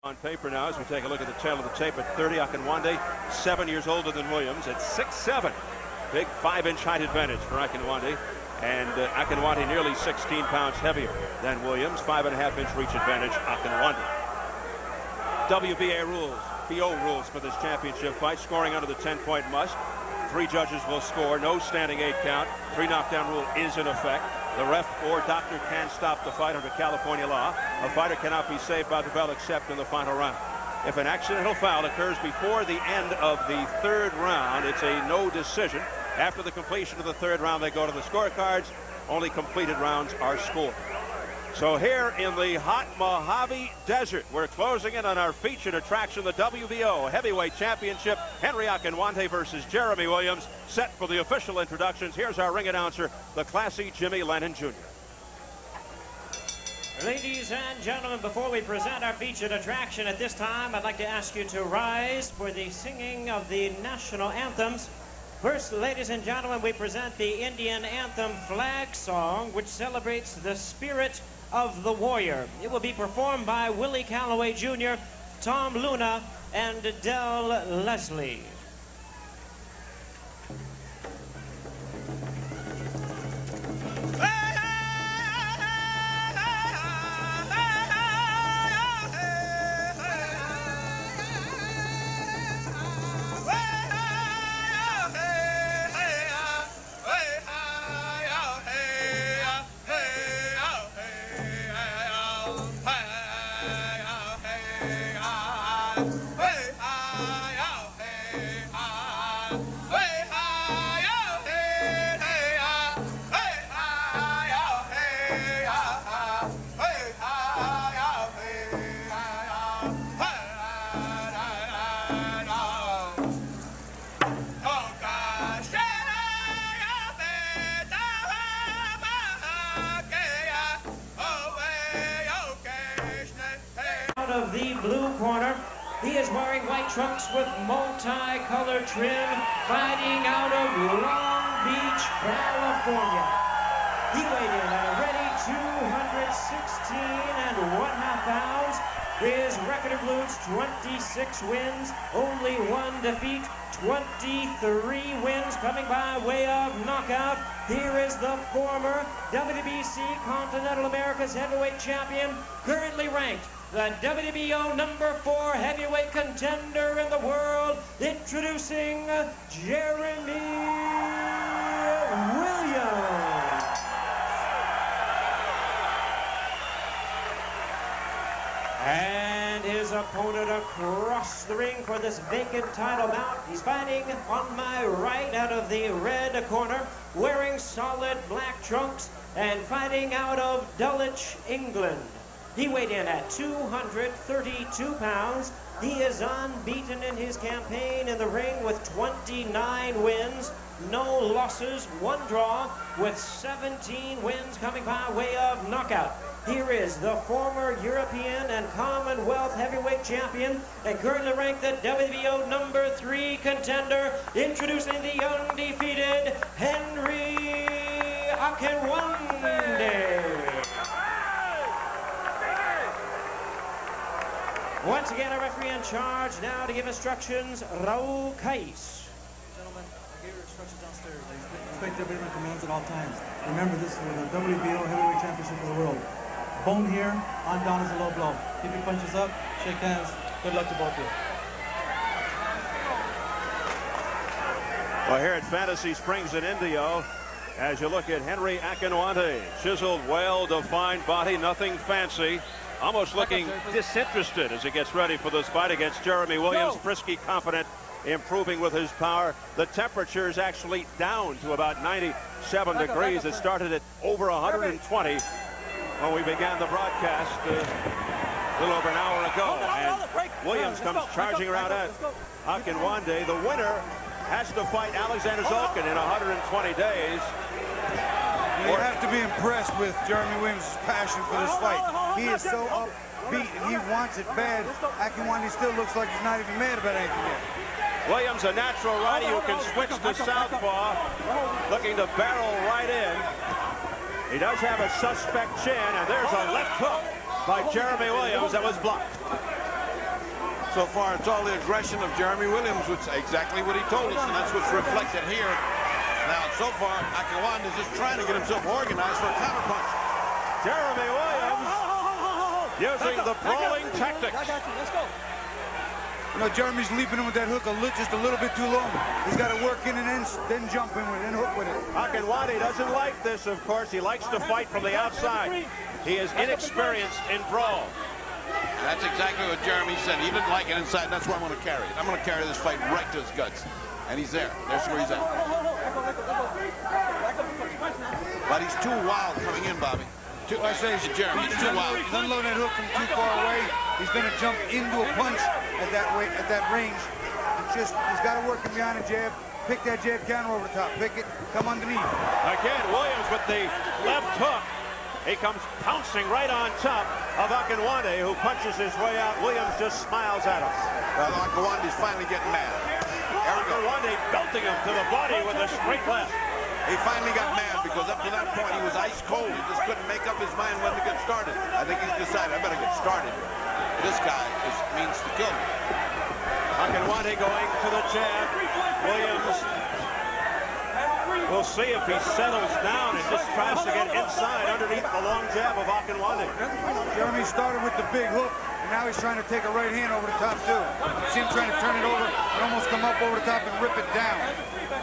On paper now, as we take a look at the tail of the tape, at 30, Akinwande, 7 years older than Williams, at 6'7". Big 5-inch height advantage for Akinwande. And Akinwande nearly 16 pounds heavier than Williams. 5.5-inch reach advantage, Akinwande. WBA rules, BO rules for this championship fight. Scoring under the 10-point must. 3 judges will score. No standing 8 count. 3 knockdown rule is in effect. The ref or doctor can stop the fight under California law. A fighter cannot be saved by the bell except in the final round. If an accidental foul occurs before the end of the 3rd round, it's a no decision. After the completion of the 3rd round, they go to the scorecards. Only completed rounds are scored. So here in the hot Mojave Desert, we're closing in on our featured attraction, the WBO Heavyweight Championship. Henry Akinwande versus Jeremy Williams. Set for the official introductions. Here's our ring announcer, the classy Jimmy Lennon Jr. Ladies and gentlemen, before we present our featured attraction at this time, I'd like to ask you to rise for the singing of the national anthems. First, ladies and gentlemen, we present the Indian anthem flag song, which celebrates the spirit of the warrior. It will be performed by Willie Calloway Jr., Tom Luna, and Del Leslie. Of the blue corner, he is wearing white trunks with multicolored trim, fighting out of Long Beach, California. He weighed in at a ready 216.5 pounds. His record includes 26 wins, only 1 defeat, 23 wins coming by way of knockout. Here is the former WBC Continental America's heavyweight champion, currently ranked the WBO #4 heavyweight contender in the world, introducing Jeremy Williams. And his opponent across the ring for this vacant title bout. He's fighting on my right out of the red corner, wearing solid black trunks and fighting out of Dulwich, England. He weighed in at 232 pounds. He is unbeaten in his campaign in the ring with 29 wins, no losses, 1 draw, with 17 wins coming by way of knockout. Here is the former European and Commonwealth heavyweight champion and currently ranked the WBO #3 contender, introducing the undefeated Henry Akinwande. Once again, our referee in charge now to give instructions, Raul Caiz. Gentlemen, I gave your instructions downstairs. I expect everybody to commands at all times. Remember, this is the WBO Heavyweight Championship of the world. Bone here, on down is a low blow. Keep your punches up, shake hands. Good luck to both of you. Well, here at Fantasy Springs in Indio, as you look at Henry Akinwande, chiseled, well-defined body, nothing fancy. Almost looking disinterested as he gets ready for this fight against Jeremy Williams. Frisky, confident, improving with his power. The temperature is actually down to about 97 degrees. It started at over 120 when we began the broadcast a little over an hour ago. And Williams comes charging around at Akinwande. The winner has to fight Alexander Zolkin in 120 days. You have to be impressed with Jeremy Williams' passion for this fight. He is so upbeat and he wants it bad. Akinwande still looks like he's not even mad about anything yet. Williams, a natural righty who can switch to southpaw, looking to barrel right in. He does have a suspect chin, and there's a left hook by Jeremy Williams that was blocked. So far, it's all the aggression of Jeremy Williams, which is exactly what he told us, and that's what's reflected here. Now, so far, Akinwande is just trying to get himself organized for a counterpunch. Jeremy Williams using the brawling tactics. I got you. Let's go. You know, Jeremy's leaping in with that hook just a little bit too long. He's got to work in and then jump in with it, then hook with it. Akinwande doesn't like this, of course. He likes to fight from the outside. He is inexperienced in brawl. That's exactly what Jeremy said. He didn't like it inside. That's where I'm going to carry it. I'm going to carry this fight right to his guts. And he's there. There's where he's at. But he's too wild coming in, Bobby. I say, Jeremy, he's too wild. He's unloading that hook from too far away. He's going to jump into a punch at that range. He's got to work him behind a jab. Pick that jab counter over the top. Pick it. Come underneath. Again, Williams with the left hook. He comes pouncing right on top of Akinwande, who punches his way out. Williams just smiles at him. Well, Akinwande's finally getting mad. Akinwande belting him to the body with a straight left. He finally got mad because up to that point he was ice cold. He just couldn't make up his mind when to get started. I think he's decided, I better get started. This guy means to kill me. Akinwande going to the jab. Williams, we'll see if he settles down and just tries to get inside underneath the long jab of Akinwande. Jeremy started with the big hook, and now he's trying to take a right hand over the top too. See him trying to turn it over and almost come up over the top and rip it down.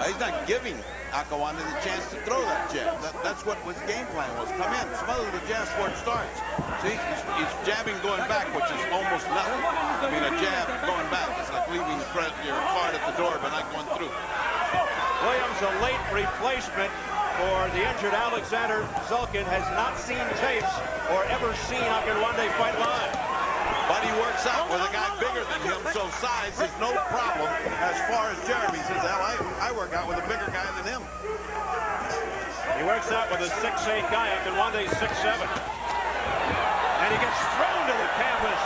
He's not giving Akinwande the chance to throw that jab. That's what his game plan was. Come in, smother the jab before it starts. See, he's jabbing going back, which is almost nothing. I mean, a jab going back is like leaving your card at the door but not going through. Williams, a late replacement for the injured Alexander Zulkin, has not seen tapes or ever seen Akinwande fight live. But he works out with a guy bigger than him, so size is no problem as far as Jeremy says. Hell, I work out with a bigger guy than him. He works out with a 6'8" guy. Akinwande's 6'7". And he gets thrown to the canvas.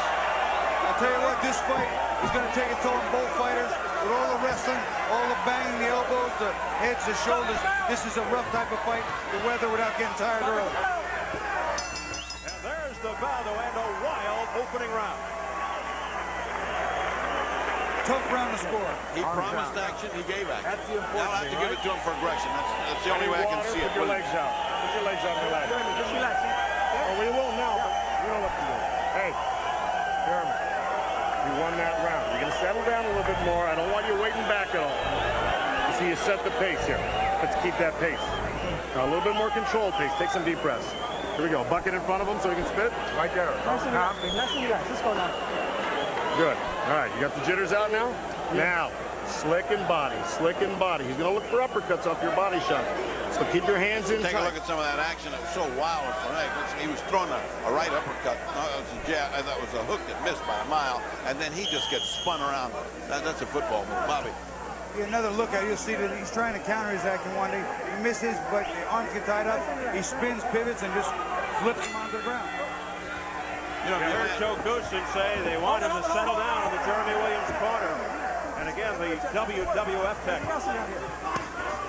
I'll tell you what, this fight is going to take a toll on both fighters. With all the wrestling, all the banging, the elbows, the heads, the shoulders, this is a rough type of fight to weather without getting tired early. And there's the bell to end a wild opening round. Tough round to score. He promised action, he gave action. That's the important Now I have to thing, give it to him for aggression. That's the only way I can see it. Put your legs out. Put your legs out and relax. Just relax. Well, we won't now, but you know what to do. Hey, Jeremy, you won that round. You're going to settle down a little bit more. I don't want you waiting back at all. You see, you set the pace here. Let's keep that pace. Now, a little bit more controlled pace. Take some deep breaths. Here we go. Bucket in front of him so he can spit. Right there. Nice and relax. Let's go now. Good. All right, you got the jitters out now? Now, slick and body, slick and body. He's going to look for uppercuts off your body shot. So keep your hands in Take tight. a look at some of that action. It was so wild for me. He was throwing a right uppercut. No, it was a jab. I thought it was a hook that missed by a mile, and then he just gets spun around. That's a football move, Bobby. Get another look at it, you'll see that he's trying to counter his Akinwande. He misses, but the arms get tied up. He spins, pivots, and just flips him onto the ground. You know, you heard Joe Goosen say they want him to settle down in the Jeremy Williams corner. And again, the WWF tech.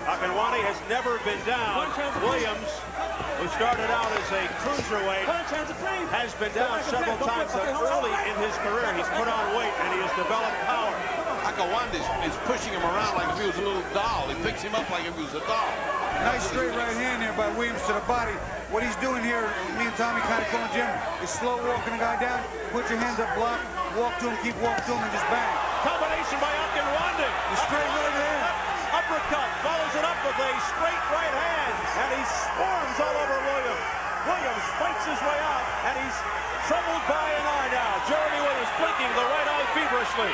Akinwande has never been down. Williams, who started out as a cruiserweight, has been down several times early in his career. He's put on weight and he has developed power. Akinwande is pushing him around like if he was a little doll. He picks him up like if he was a doll. Nice straight right hand there by Williams to the body. What he's doing here, me and Tommy kind of calling Jim, is slow walking the guy down, put your hands up, block, walk to him, keep walking to him, and just bang. Combination by Akinwande. The straight right hand. Uppercut, follows it up with a straight right hand, and he swarms all over Williams. Williams fights his way out, and he's troubled by an eye now. Jeremy Williams blinking the right eye feverishly.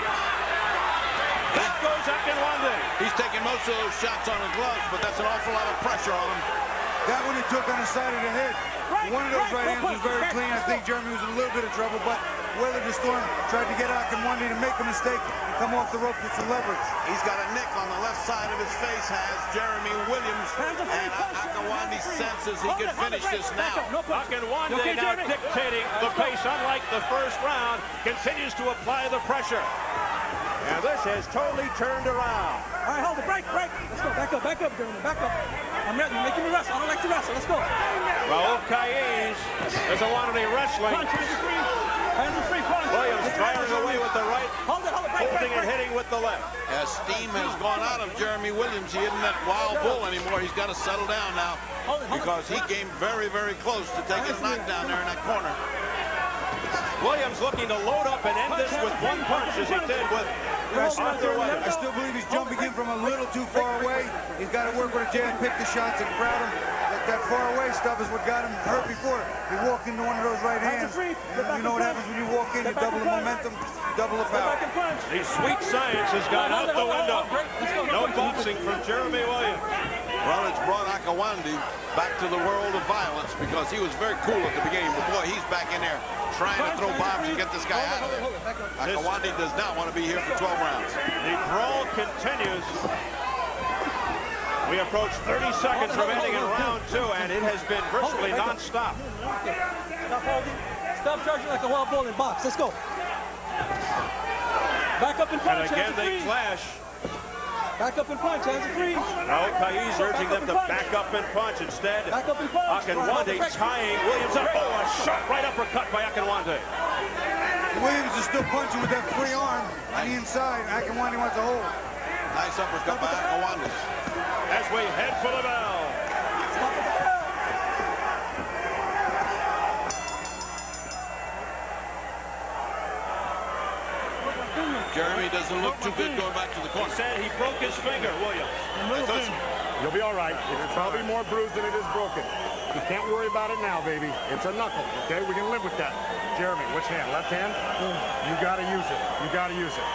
Back goes Akinwande. He's taking most of those shots on the gloves, but that's an awful lot of pressure on him. That one he took on the side of the head. One of those right hands was very clean. I think Jeremy was in a little bit of trouble, but weathered the storm, tried to get Akinwande to make a mistake and come off the rope with some leverage. He's got a nick on the left side of his face, has Jeremy Williams, and Akinwande senses he can finish this now. Akinwande now dictating the pace, unlike the first round, continues to apply the pressure. And this has totally turned around. All right, hold it. Break. Let's go. Back up, Jeremy. Back up. I'm ready. You're making me wrestle. I don't like to wrestle. Let's go. Raul Caiz doesn't want any wrestling. Punch. Hands are free. Punch. Williams firing away with the right. with the left. As steam has gone out of Jeremy Williams, he isn't that wild bull anymore. He's got to settle down now because he came very, very close to taking a knockdown there in that corner. Williams looking to load up and end this with one punch, as he did with Arthur Williams. I still believe he's jumping in from a little too far away. He's got to work with a jab, pick the shots, and crowd him. That far away stuff is what got him hurt before. He walked into one of those right hands. You know what happens when you walk in? You double the momentum, you double the power. The sweet science has gone out the window. No boxing from Jeremy Williams. Well, it's brought Akinwande back to the world of violence because he was very cool at the beginning, but boy, he's back in there trying to throw bombs and get this guy out of there. Akinwande does not want to be here for 12 rounds. The brawl continues. We approach 30 seconds remaining in round 2, and it has been virtually non-stop. Stop holding. Stop charging like a wild bull in box. Let's go. Back up and punch. And again, they clash. Back up and punch. Hands are free. No, Caiz urging them to back up and punch. Instead, Akinwande tying Williams up. Oh, a sharp right uppercut by Akinwande. Williams is still punching with that free arm on the inside. Akinwande wants to hold. Nice uppercut by Akinwande. As we head for the bell. Jeremy doesn't look too good going back to the corner. He said he broke his finger, Williams. You'll be all right. It's probably more bruised than it is broken. You can't worry about it now, baby. It's a knuckle, okay? We can live with that. Jeremy, which hand? Left hand? You got to use it. You got to use it.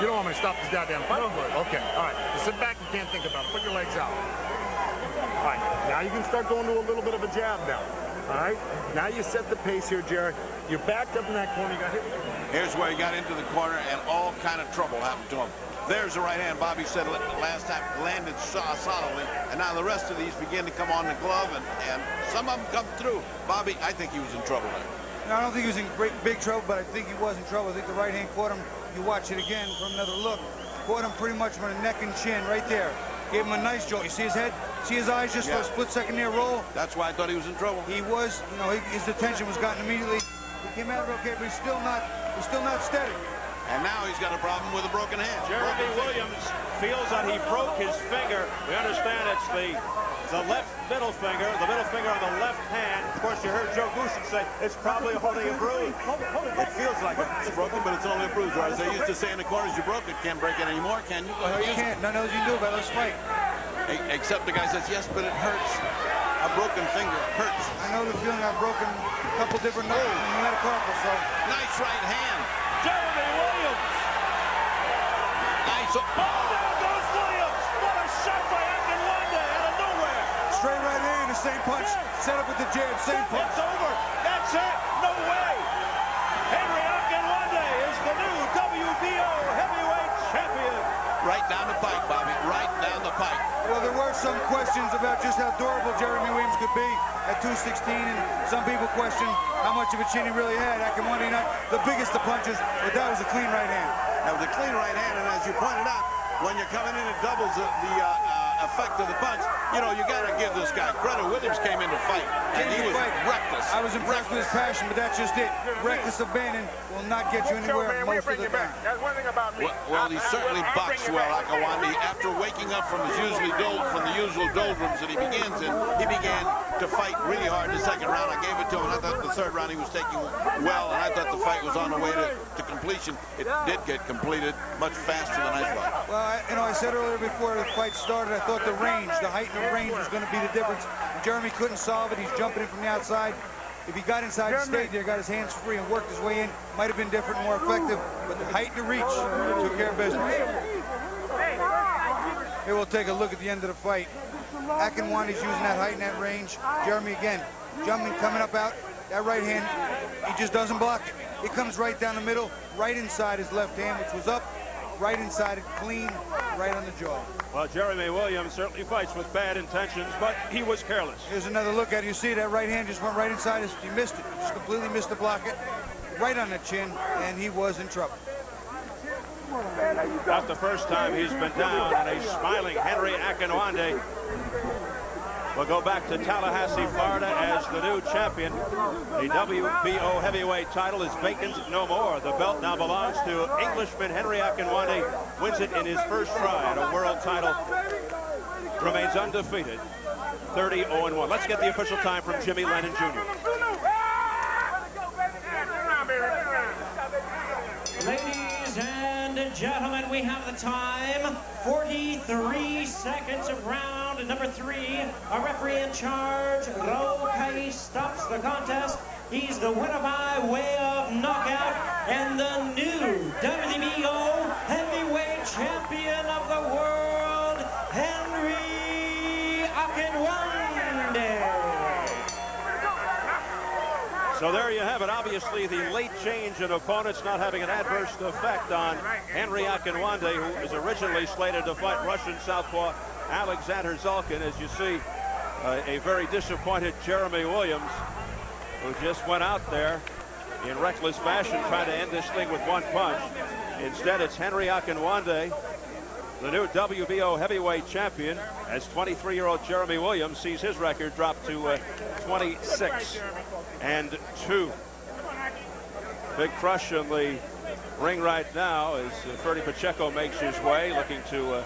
You don't want me to stop this goddamn fight? Okay, all right. Just sit back and can't think about it. Put your legs out. All right, now you can start going to a little bit of a jab now. All right? Now you set the pace here, Jerry. You're backed up in that corner. You got hit. Here's where he got into the corner and all kind of trouble happened to him. There's the right hand. Bobby said last time landed solidly, and now the rest of these begin to come on the glove, and some of them come through. Bobby, I think he was in trouble there. No, I don't think he was in big trouble, but I think he was in trouble. I think the right hand caught him. You watch it again from another look. Caught him pretty much from the neck and chin right there. Gave him a nice jolt. You see his head? See his eyes just for a split second there roll? That's why I thought he was in trouble. He was, you know, his attention was gotten immediately. He came out okay, but he's still not steady. And now he's got a problem with a broken hand. Jeremy Williams feels that he broke his finger. We understand it's the left middle finger on the left hand. Of course, you heard Joe Gooshin say it's probably only a bruise. It feels like it's broken, but it's only a bruise. Or as they used to say in the corners, you broke it, can't break it anymore, can you? Go ahead, you can't. None else you can do about this fight. Except the guy says, yes, but it hurts. A broken finger hurts. I know the feeling. I've broken a couple different knuckles in the metacarpal, so. Nice right hand. Jeremy Williams. Nice. Oh, there goes Williams. What a shot by Akinwande out of nowhere. Straight right hand, the same punch. Set up with the jab, same punch. It's over. That's it. No way. Henry Akinwande is the new WBO heavyweight champion. Right down the pike, Bobby. Right down the pike. Well, there were some questions about just how durable Jeremy Williams could be at 216, and some people question how much of a chin he really had. Akinwande not the biggest of punches, but that was a clean right hand. That was a clean right hand, and as you pointed out, when you're coming in, it doubles the effect of the punch. You know, you got to give this guy credit. Williams came in to fight, and he was reckless. I was impressed with his passion, but that's just it. Reckless abandon will not get you anywhere most of the time. That's one thing about me. Well, he certainly boxed well, Akinwande. After waking up from the usual doldrums that he begins in, he began to fight really hard in the second round. I gave it to him, and I thought the third round he was taking well, and I thought the fight was on the way to completion. It did get completed much faster than I thought. Well, I said earlier before the fight started, I thought the height and the range was going to be the difference. Jeremy couldn't solve it. He's jumping in from the outside. If he got inside, he stayed there, got his hands free, and worked his way in, might have been different and more effective, but the height and the reach took care of business. Here we'll take a look at the end of the fight. Akinwande's using that height and that range. Jeremy again, jumping, coming up out. That right hand, he just doesn't block it. It comes right down the middle, right inside his left hand, which was up, right inside it, clean, right on the jaw. Well, Jeremy Williams certainly fights with bad intentions, but he was careless. Here's another look at it. You see that right hand just went right inside his, he missed it, just completely missed the block it, right on the chin, and he was in trouble. Not the first time he's been down, and a smiling Henry Akinwande will go back to Tallahassee, Florida as the new champion. The WBO heavyweight title is vacant no more. The belt now belongs to Englishman Henry Akinwande. Wins it in his first try at a world title. Remains undefeated. 30-0-1. Let's get the official time from Jimmy Lennon Jr. Ladies and gentlemen, we have the time. 43 seconds of round number 3. A referee in charge, Raul Caiz, stops the contest. He's the winner by way of knockout and the new WBO heavyweight champion of the world, Henry Akinwande. So there you have it. Obviously, the late change in opponents not having an adverse effect on Henry Akinwande, who was originally slated to fight Russian southpaw Alexander Zalkin. As you see, a very disappointed Jeremy Williams, who just went out there in reckless fashion trying to end this thing with one punch. Instead, it's Henry Akinwande, the new WBO heavyweight champion, as 23-year-old Jeremy Williams sees his record drop to 26-2. Big crush in the ring right now as Ferdy Pacheco makes his way, looking to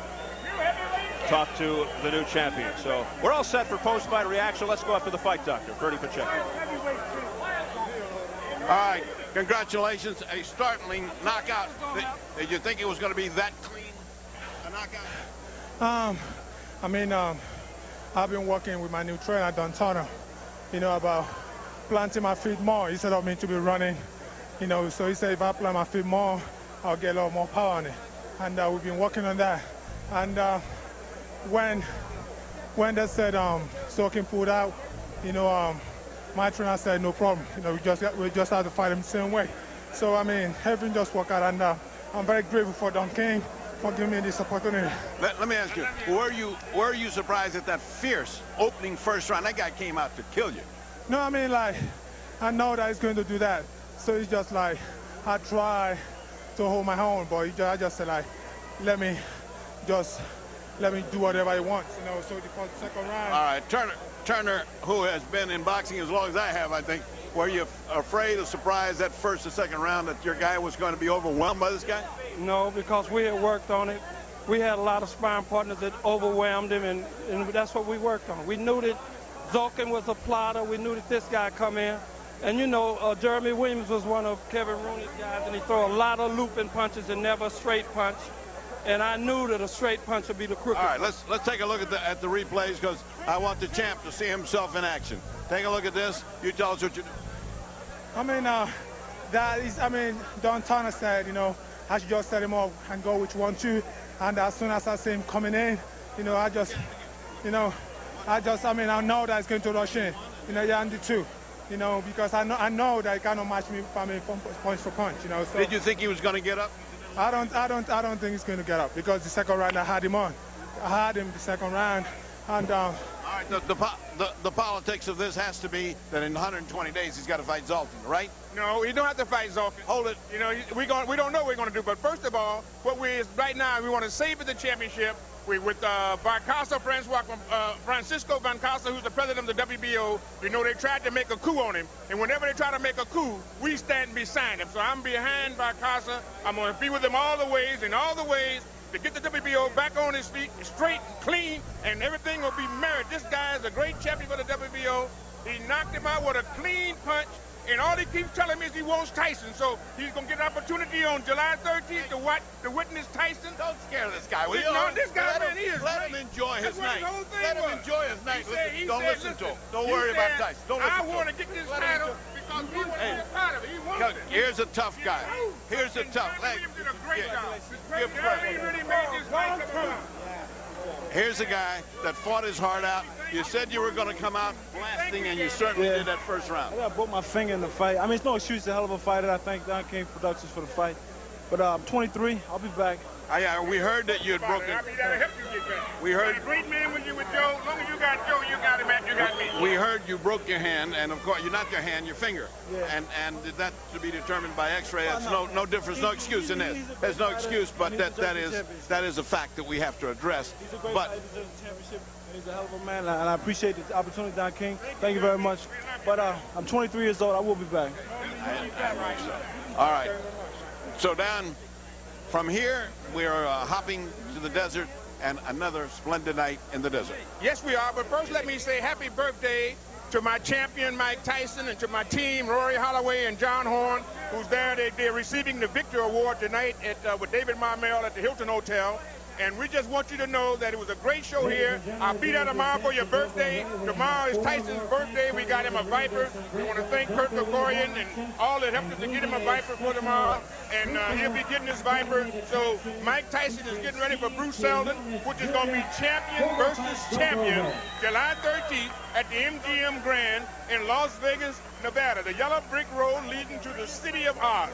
talk to the new champion. So we're all set for post-fight reaction. Let's go after the fight, Doctor. Ferdy Pacheco. All right, congratulations. A startling knockout. Did you think it was going to be that clean? I mean, I've been working with my new trainer, Dantana, about planting my feet more instead of me to be running, so he said if I plant my feet more, I'll get a lot more power on it. And we've been working on that. And when they said Zalkin pulled out, my trainer said no problem. We just have to fight him the same way. So, I mean, everything just worked out. And I'm very grateful for Don King for giving me this opportunity. Let me ask you, were you surprised at that fierce opening first round? That guy came out to kill you. No, I mean, I know that he's going to do that. So it's just I try to hold my own, but I just said let me do whatever he wants, so the second round. All right, Turner, who has been in boxing as long as I have, I think, were you afraid or surprised that first or second round that your guy was going to be overwhelmed by this guy? No, because we had worked on it. We had a lot of sparring partners that overwhelmed him, and that's what we worked on. We knew that Zalkin was a plotter. We knew that this guy come in. And, Jeremy Williams was one of Kevin Rooney's guys, and he threw a lot of looping punches and never a straight punch. And I knew that a straight punch would be the crooked. All right, let's take a look at the replays, because I want the champ to see himself in action. Take a look at this. You tell us what you do. I mean, Don Turner said, I should just set him up and go with 1-2. And as soon as I see him coming in, I know that he's going to rush in, and the 2, because I know that he cannot match me punch for punch, So did you think he was going to get up? I don't think he's going to get up, because the second round I had him on. I had him the second round, and all right, the politics of this has to be that in 120 days he's got to fight Zalkin, right? No, you don't have to fight Zalkin. Hold it. We don't know what we're going to do. But first of all, right now we want to savor the championship. We with Francisco Van Casa, who's the president of the WBO. They tried to make a coup on him, and whenever they try to make a coup, we stand beside him. So I'm behind Van Casa. I'm going to be with him all the ways, to get the WBO back on his feet, straight and clean, and everything will be merit. This guy is a great champion for the WBO. He knocked him out with a clean punch, and all he keeps telling me is he wants Tyson. So he's going to get an opportunity on July 13th to witness Tyson. Don't scare this guy. This guy, man, he is Let great. him enjoy his night. Let him enjoy his night. Don't listen to him. Don't He worry about said, Tyson. Don't listen to him. I want to get this title because we want to be a part of it. He wants it. Here's a tough guy. Here's a tough. He did a great job. Give credit. He really made this fight come out. Here's a guy that fought his heart out. You said you were going to come out blasting, and you certainly did that first round. I broke my finger in the fight. I mean, it's no excuse. It's a hell of a fighter. I thank Don King Productions for the fight. But I'm 23. I'll be back. Yeah, we heard that you had broken. That'll help you get back. We heard. A great man when you with Joe. As long as you got Joe, you got him, man. You got me. We heard you broke your hand, and of course, you not your hand, your finger. Yeah. And that to be determined by X-ray. That's no difference, no excuse in this. There's no excuse, but that is a fact that we have to address. He's a great but fighter. He deserves a championship. He's a hell of a man, and I appreciate the opportunity, Don King. Thank you very much. But I'm 23 years old. I will be back. All right. So, Don, from here, we are hopping to the desert, and another splendid night in the desert. Yes, we are. But first, let me say happy birthday to my champion, Mike Tyson, and to my team, Rory Holloway and John Horn, who's there. They're receiving the Victor Award tonight with David Marmel at the Hilton Hotel. And we just want you to know that it was a great show here. I'll be there tomorrow for your birthday. Tomorrow is Tyson's birthday. We got him a Viper. We want to thank Kurt Cobian and all that helped us to get him a Viper for tomorrow. And he'll be getting his Viper. So Mike Tyson is getting ready for Bruce Seldon, which is going to be champion versus champion, July 13th at the MGM Grand in Las Vegas, Nevada. The yellow brick road leading to the city of Oz.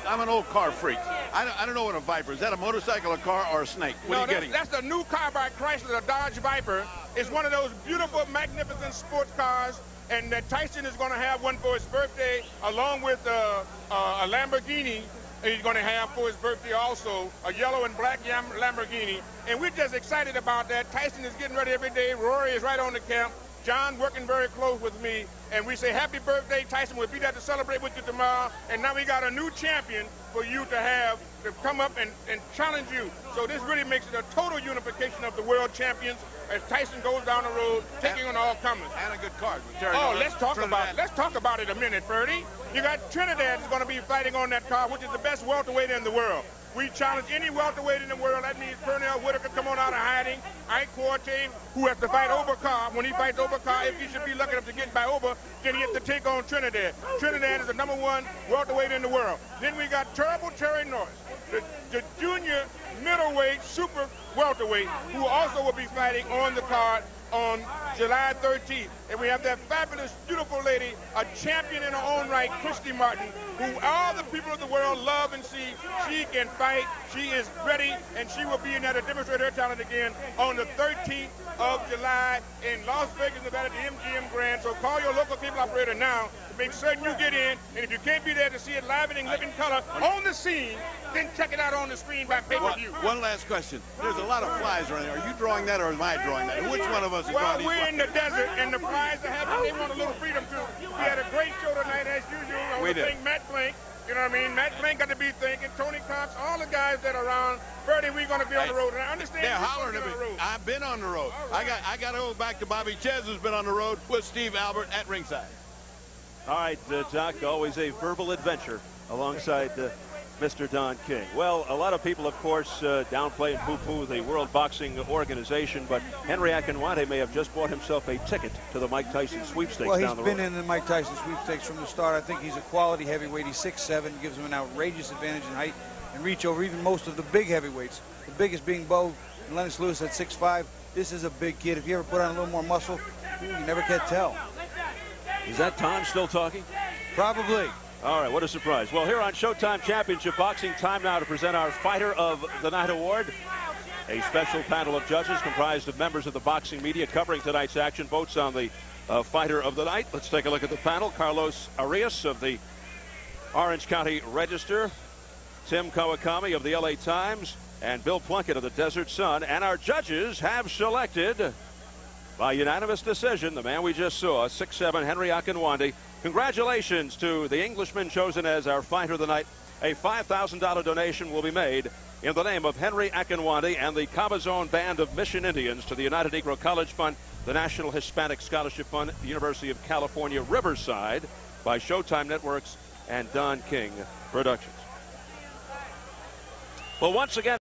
I'm an old car freak. I don't know what a Viper is. Is that a motorcycle, a car, or a snake? What are you getting? That's the new car by Chrysler, the Dodge Viper. It's one of those beautiful, magnificent sports cars, and that Tyson is going to have one for his birthday, along with a Lamborghini he's going to have for his birthday also, a yellow and black Lamborghini. And we're just excited about that. Tyson is getting ready every day. Rory is right on the camp. John working very close with me, and we say happy birthday, Tyson. We'll be there to celebrate with you tomorrow. And now we got a new champion for you to come up and challenge you. So this really makes it a total unification of the world champions as Tyson goes down the road, taking on all comers. And a good card. Let's talk about it a minute, Ferdy. You got Trinidad is going to be fighting on that card, which is the best welterweight in the world. We challenge any welterweight in the world. That means Pernell Whitaker come on out of hiding. Ike Quartey, who has to fight Overcar. When he fights Overcar, if he should be lucky enough to get by over, then he has to take on Trinidad. Trinidad is the #1 welterweight in the world. Then we got Terrible Terry Norris, the junior middleweight super welterweight, who also will be fighting on the card on July 13th. And we have that fabulous, beautiful lady, a champion in her own right, Christy Martin, who all the people of the world love and see. She can fight. She is ready, and she will be in there to demonstrate her talent again on the 13th of July in Las Vegas, Nevada, at the MGM Grand. So call your local cable operator now to make certain you get in. And if you can't be there to see it live and in living color on the scene, then check it out on the screen by pay-per-view. One last question. There's a lot of flies around here. Are you drawing that, or am I drawing that? Which one of us is drawing these? Well, we're in the desert, and the flies are having, they want a little freedom, too. We had a great show tonight, as usual. I want to thank Matt Blank. You know what I mean? Matt Blank got to be thinking. Tony Cox, all the guys that are around. Ferdy, we're going to be on the road. And I understand they're hollering at me. I've been on the road. Right. I got to go back to Bobby Ches, who's been on the road with Steve Albert at ringside. All right, Doc, always a verbal adventure alongside Mr. Don King. Well, a lot of people, of course, downplay and poo-poo the World Boxing Organization, but Henry Akinwande may have just bought himself a ticket to the Mike Tyson sweepstakes down the road. Well, he's been in the Mike Tyson sweepstakes from the start. I think he's a quality heavyweight. He's 6'7", gives him an outrageous advantage in height and reach over even most of the big heavyweights. The biggest being Bo and Lennox Lewis at 6'5". This is a big kid. If you ever put on a little more muscle, you never can tell. Is that Tom still talking? Probably. All right, what a surprise. Well, here on Showtime Championship Boxing, time now to present our Fighter of the Night Award. A special panel of judges comprised of members of the boxing media covering tonight's action. Votes on the Fighter of the Night. Let's take a look at the panel. Carlos Arias of the Orange County Register, Tim Kawakami of the LA Times, and Bill Plunkett of the Desert Sun. And our judges have selected, by unanimous decision, the man we just saw, 6'7" Henry Akinwande. Congratulations to the Englishman chosen as our Fighter of the Night. A $5,000 donation will be made in the name of Henry Akinwande and the Cabazon Band of Mission Indians to the United Negro College Fund, the National Hispanic Scholarship Fund, the University of California, Riverside, by Showtime Networks and Don King Productions. Well, once again,